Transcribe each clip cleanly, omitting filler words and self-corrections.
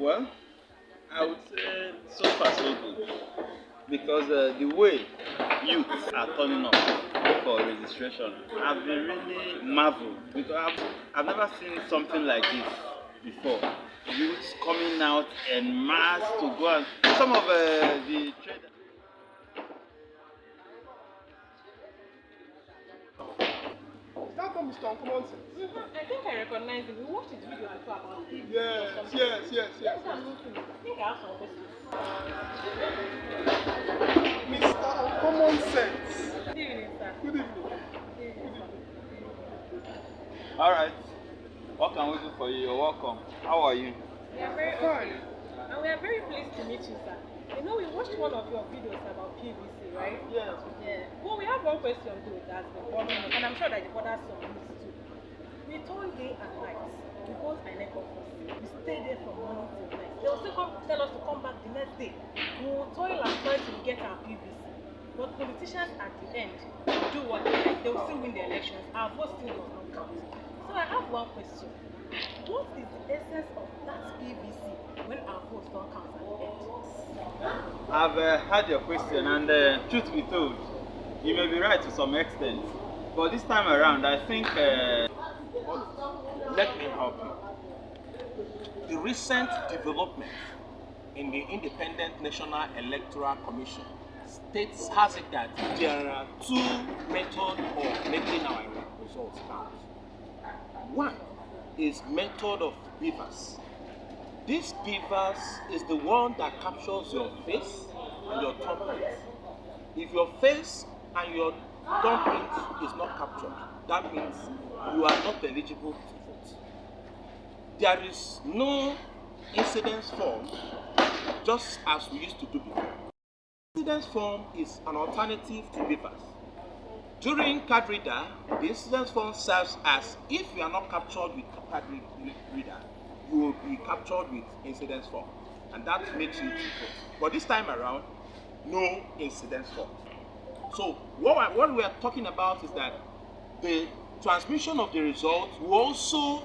Well, I would say so far so good because the way youth are turning up for registration, I've been really marveled because I've never seen something like this before. Youths coming out en mass to go and some of the traders. That not Mr. Uncommon Sense. I think I recognize him. We watched his video before about him. Yes. I'm looking. I think I have some questions. Mr. Uncommon Sense. Good evening, sir. Good evening. Good evening, sir. All right, what can we do for you? You're welcome. How are you? We are very Fine. and we are very pleased to meet you, sir. You know, we watched one of your videos about PVC, right? Yes. Yeah. Well, we have one question though that's been bothering us, and I'm sure that it bothers some youths too. We toil day and night. We go to INEC office. We stay there from morning till night. They will still come tell us to come back the next day. We will toil and toil to get our PVC. But politicians at the end do what they like. They will still win the elections. Our vote still does not count. So I have one question. What is the essence of that PVC when our votes don't count at the end? I've heard your question, and truth be told, you may be right to some extent, but this time around, I think. Let me help you. The recent development in the Independent National Electoral Commission has it that there are two methods of making our results count. One is method of beavers. This beavers is the one that captures your face and your thumbprint. If your face and your thumbprint is not captured, that means you are not eligible to vote. There is no incidence form, just as we used to do before. Incidence form is an alternative to beavers. During card reader, the incidence form serves as if you are not captured with card reader, you will be captured with incidence form, and that makes you vote. But this time around, no incidence form. So what we are talking about is that the transmission of the results will also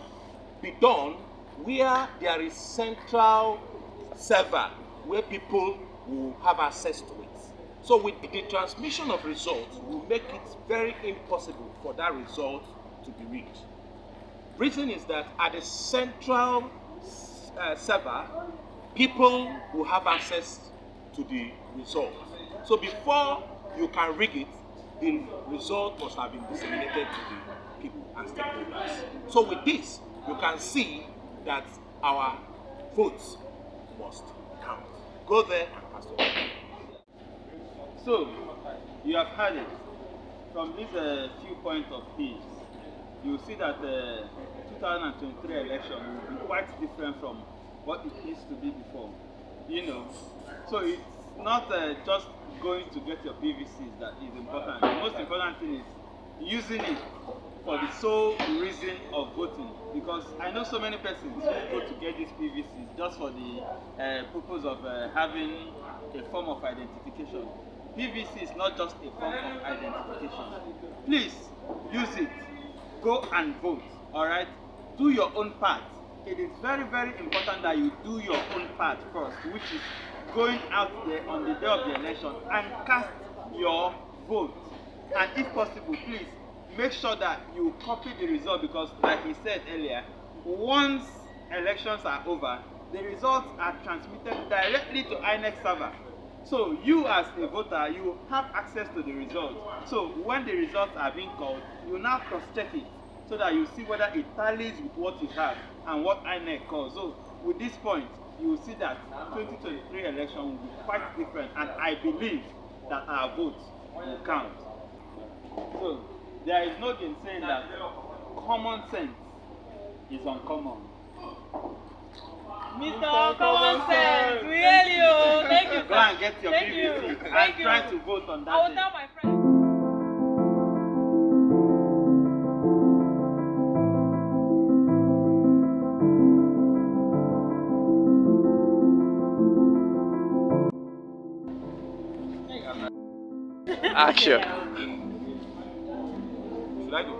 be done where there is central server where people will have access to it. So with the transmission of results will make it very impossible for that result to be read. Reason is that at the central server, people will have access to the result. So before you can rig it, the result must have been disseminated to the people and stakeholders. So with this, you can see that our votes must count. Go there and cast your vote. So, you have heard it. From these few points of his, you will see that the 2023 election will be quite different from what it used to be before. You know, so it's not just going to get your PVCs that is important. The most important thing is using it for the sole reason of voting, because I know so many persons who go to get these PVCs just for the purpose of having a form of identification. PVC is not just a form of identification. Please use it. Go and vote. All right. Do your own part. It is very, very important that you do your own part first, which is going out there on the day of the election and cast your vote. And if possible, please make sure that you copy the result, because like we said earlier, once elections are over, the results are transmitted directly to INEC server. So you as a voter, you have access to the results. So when the results are being called, you now cross-check it so that you see whether it tallies with what you have and what INEC calls. So with this point, you will see that 2023 election will be quite different, and I believe that our votes will count. So there is no saying that common sense is uncommon. Mr. Common Sense, we hail you. Thank you. Go and get your Thank you. PVC Thank and you. try to vote on that I will day. tell my friends. Action. Should I go?